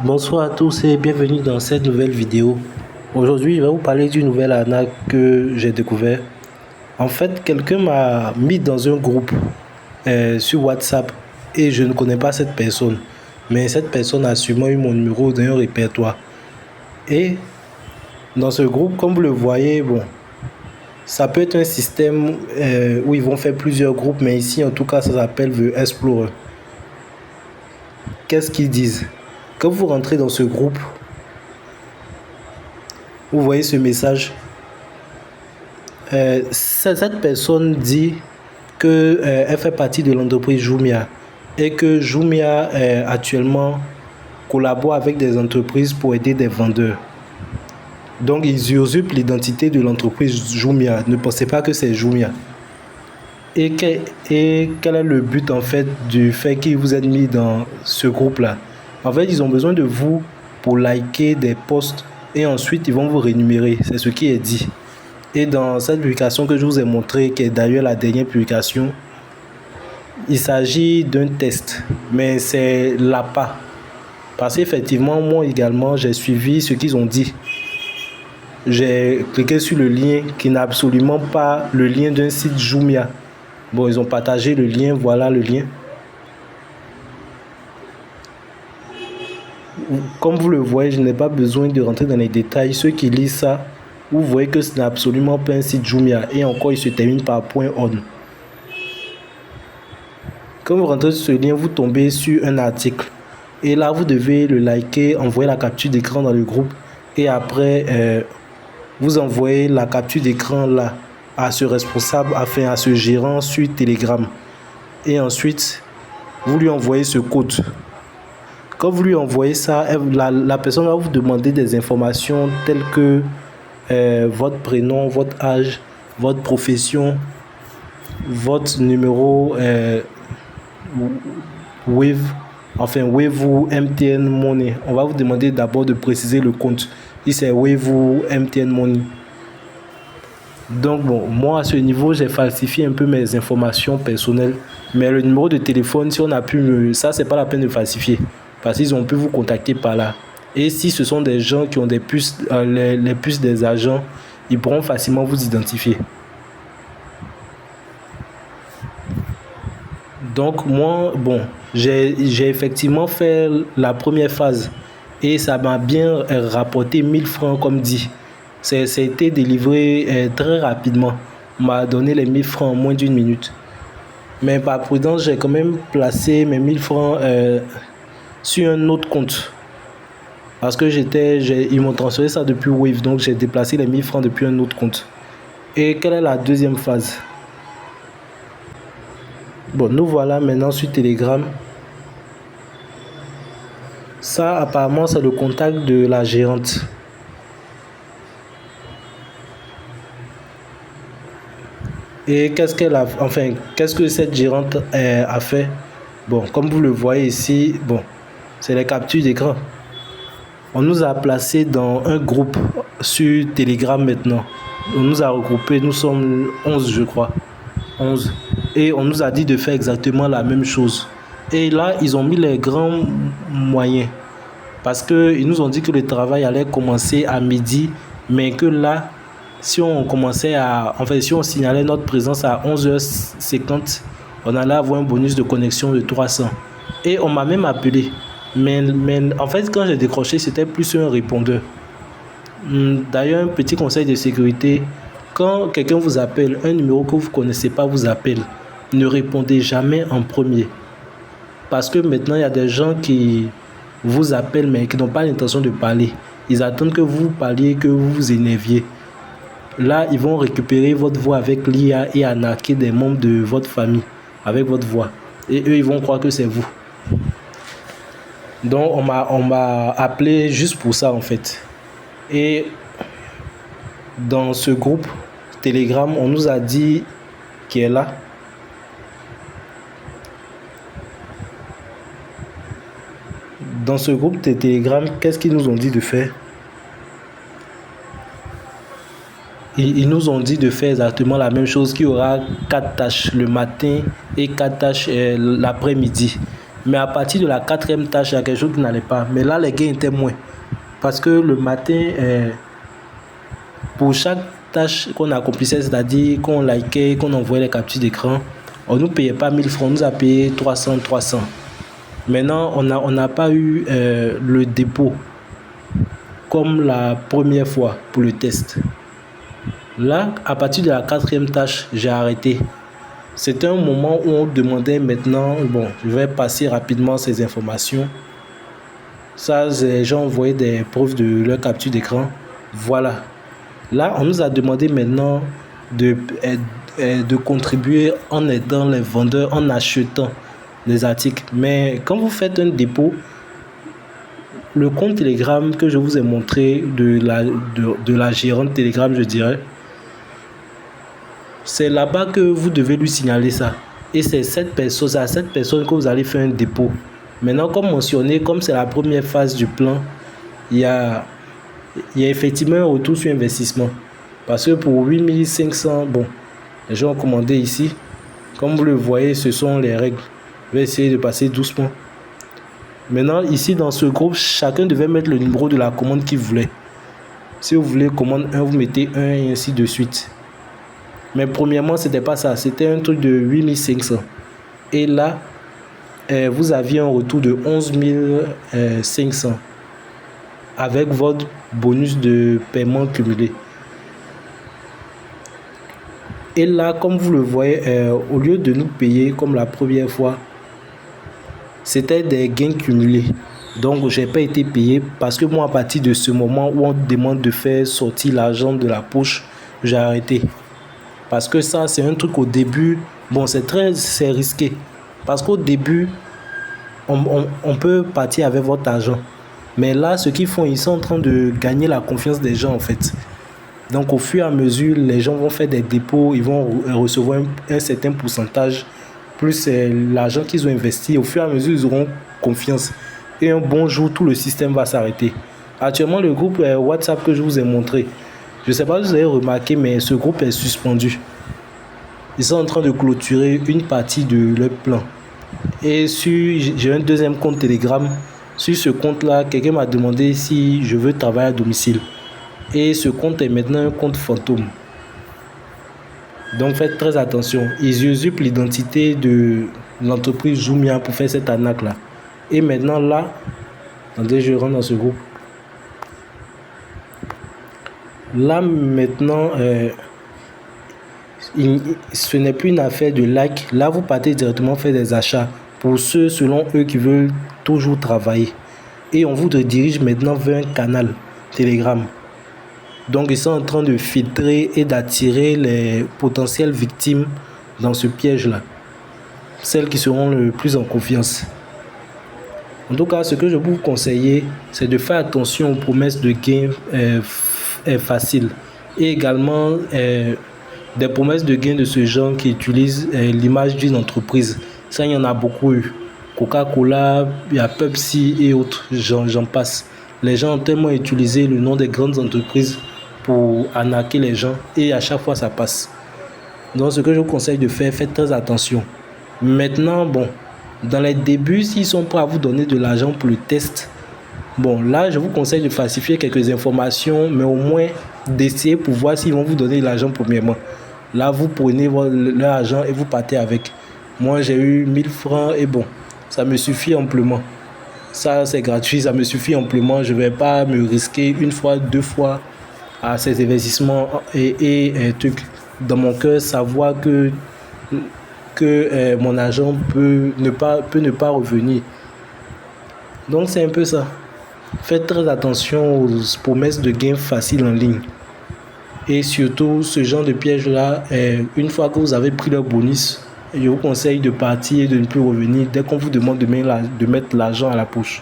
Bonsoir à tous et bienvenue dans cette nouvelle vidéo. Aujourd'hui, je vais vous parler d'une nouvelle arnaque que j'ai découvert. En fait, quelqu'un m'a mis dans un groupe sur WhatsApp et je ne connais pas cette personne. Mais cette personne a sûrement eu mon numéro dans un répertoire. Et dans ce groupe, comme vous le voyez, bon, ça peut être un système où ils vont faire plusieurs groupes, mais ici, en tout cas, ça s'appelle The Explorer. Qu'est-ce qu'ils disent? Quand vous rentrez dans ce groupe, vous voyez ce message. Cette personne dit qu'elle fait partie de l'entreprise Jumia et que Jumia actuellement collabore avec des entreprises pour aider des vendeurs. Donc ils usurpent l'identité de l'entreprise Jumia. Ne pensez pas que c'est Jumia. Et quel est le but en fait du fait qu'ils vous aient mis dans ce groupe-là? En fait, ils ont besoin de vous pour liker des posts et ensuite ils vont vous rémunérer. C'est ce qui est dit. Et dans cette publication que je vous ai montrée, qui est d'ailleurs la dernière publication, il s'agit d'un test, mais c'est l'APA. Parce qu'effectivement, moi également, j'ai suivi ce qu'ils ont dit. J'ai cliqué sur le lien qui n'a absolument pas le lien d'un site Jumia. Bon, ils ont partagé le lien, voilà le lien. Comme vous le voyez, je n'ai pas besoin de rentrer dans les détails. Ceux qui lisent ça, vous voyez que ce n'est absolument pas un site Jumia. Et encore, il se termine par .on. Quand vous rentrez sur ce lien, vous tombez sur un article. Et là, vous devez le liker, envoyer la capture d'écran dans le groupe. Et après, vous envoyez la capture d'écran là à ce responsable, enfin à ce gérant sur Telegram. Et ensuite, vous lui envoyez ce code. Quand vous lui envoyez ça, la personne va vous demander des informations telles que votre prénom, votre âge, votre profession, votre numéro Wave ou MTN Money. On va vous demander d'abord de préciser le compte. Si c'est Wave ou MTN Money. Donc bon, moi à ce niveau, j'ai falsifié un peu mes informations personnelles. Mais le numéro de téléphone, si on a pu ça, c'est pas la peine de falsifier. Parce qu'ils ont pu vous contacter par là. Et si ce sont des gens qui ont des puces, les puces des agents, ils pourront facilement vous identifier. Donc moi, bon, j'ai effectivement fait la première phase. Et ça m'a bien rapporté 1000 francs comme dit. Ça a été délivré très rapidement. On m'a donné les 1000 francs en moins d'une minute. Mais par prudence, j'ai quand même placé mes 1000 francs sur un autre compte. Parce que ils m'ont transféré ça depuis Wave. Donc j'ai déplacé les 1000 francs depuis un autre compte. Et quelle est la deuxième phase? Bon, nous voilà maintenant sur Telegram. Ça, apparemment, c'est le contact de la gérante. Et qu'est-ce qu'elle a, enfin, qu'est-ce que cette gérante a fait? Bon, comme vous le voyez ici, bon, c'est les captures d'écran. On nous a placés dans un groupe sur Telegram maintenant. On nous a regroupés, nous sommes 11 je crois. 11. Et on nous a dit de faire exactement la même chose. Et là, ils ont mis les grands moyens. Parce qu'ils nous ont dit que le travail allait commencer à midi, mais que là, si on commençait si on signalait notre présence à 11h50, on allait avoir un bonus de connexion de 300. Et on m'a même appelé. Mais en fait, quand j'ai décroché, c'était plus un répondeur. D'ailleurs, un petit conseil de sécurité, quand quelqu'un vous appelle, un numéro que vous ne connaissez pas vous appelle, ne répondez jamais en premier. Parce que maintenant, il y a des gens qui vous appellent, mais qui n'ont pas l'intention de parler. Ils attendent que vous parliez, que vous vous énerviez. Là, ils vont récupérer votre voix avec l'IA et arnaquer des membres de votre famille avec votre voix. Et eux, ils vont croire que c'est vous. Donc, on m'a appelé juste pour ça, en fait. Et dans ce groupe Telegram, on nous a dit qui est là. Dans ce groupe de Telegram, qu'est-ce qu'ils nous ont dit de faire? Ils nous ont dit de faire exactement la même chose, qu'il y aura 4 tâches le matin et 4 tâches l'après-midi. Mais à partir de la quatrième tâche, il y a quelque chose qui n'allait pas. Mais là, les gains étaient moins. Parce que le matin, pour chaque tâche qu'on accomplissait, c'est-à-dire qu'on likait, qu'on envoyait les captures d'écran, on ne nous payait pas 1000 francs, on nous a payé 300. Maintenant, on n'a pas eu le dépôt comme la première fois pour le test. Là, à partir de la quatrième tâche, j'ai arrêté. C'était un moment où on demandait maintenant, bon, je vais passer rapidement ces informations. Ça, les gens envoyaient des preuves de leur capture d'écran. Voilà. Là, on nous a demandé maintenant de contribuer en aidant les vendeurs, en achetant des articles. Mais quand vous faites un dépôt, le compte Telegram que je vous ai montré de la gérante Telegram, je dirais, c'est là-bas que vous devez lui signaler ça. Et c'est à cette personne que vous allez faire un dépôt. Maintenant, comme mentionné, comme c'est la première phase du plan, il y a effectivement un retour sur investissement. Parce que pour 8500, bon, les gens ont commandé ici. Comme vous le voyez, ce sont les règles. Je vais essayer de passer doucement. Maintenant, ici, dans ce groupe, chacun devait mettre le numéro de la commande qu'il voulait. Si vous voulez commande 1, vous mettez 1 et ainsi de suite. Mais premièrement, ce n'était pas ça. C'était un truc de 8500. Et là, vous aviez un retour de 11 500 avec votre bonus de paiement cumulé. Et là, comme vous le voyez, au lieu de nous payer comme la première fois, c'était des gains cumulés. Donc, je n'ai pas été payé parce que moi, à partir de ce moment où on demande de faire sortir l'argent de la poche, j'ai arrêté. Parce que ça, c'est un truc au début, bon, c'est risqué. Parce qu'au début, on peut partir avec votre argent. Mais là, ce qu'ils font, ils sont en train de gagner la confiance des gens, en fait. Donc, au fur et à mesure, les gens vont faire des dépôts, ils vont recevoir un certain pourcentage, plus l'argent qu'ils ont investi. Au fur et à mesure, ils auront confiance. Et un bon jour, tout le système va s'arrêter. Actuellement, le groupe WhatsApp que je vous ai montré, je ne sais pas si vous avez remarqué, mais ce groupe est suspendu. Ils sont en train de clôturer une partie de leur plan. Et j'ai un deuxième compte Telegram. Sur ce compte-là, quelqu'un m'a demandé si je veux travailler à domicile. Et ce compte est maintenant un compte fantôme. Donc faites très attention. Ils usurpent l'identité de l'entreprise Jumia pour faire cette arnaque-là. Et maintenant là, attendez, je rentre dans ce groupe. Là maintenant, ce n'est plus une affaire de like. Là, vous partez directement faire des achats pour ceux, selon eux, qui veulent toujours travailler. Et on vous redirige maintenant vers un canal Telegram. Donc, ils sont en train de filtrer et d'attirer les potentielles victimes dans ce piège-là. Celles qui seront le plus en confiance. En tout cas, ce que je peux vous conseiller, c'est de faire attention aux promesses de gains faciles. Et également, des promesses de gains de ce genre qui utilisent l'image d'une entreprise. Ça, il y en a beaucoup eu. Coca-Cola, il y a Pepsi et autres, j'en passe. Les gens ont tellement utilisé le nom des grandes entreprises pour arnaquer les gens et à chaque fois ça passe. Donc ce que je vous conseille de faire, faites très attention. Maintenant, bon, dans les débuts, s'ils sont prêts à vous donner de l'argent pour le test, bon, là je vous conseille de falsifier quelques informations, mais au moins d'essayer pour voir s'ils vont vous donner de l'argent premièrement. Là vous prenez leur argent et vous partez avec. Moi j'ai eu 1000 francs et bon, ça me suffit amplement. Ça c'est gratuit, ça me suffit amplement. Je ne vais pas me risquer une fois, deux fois à ces investissements et trucs. Dans mon cœur, savoir que mon argent peut ne pas revenir. Donc c'est un peu ça. Faites très attention aux promesses de gains faciles en ligne. Et surtout, ce genre de piège-là, une fois que vous avez pris le bonus, je vous conseille de partir et de ne plus revenir dès qu'on vous demande de mettre l'argent à la poche.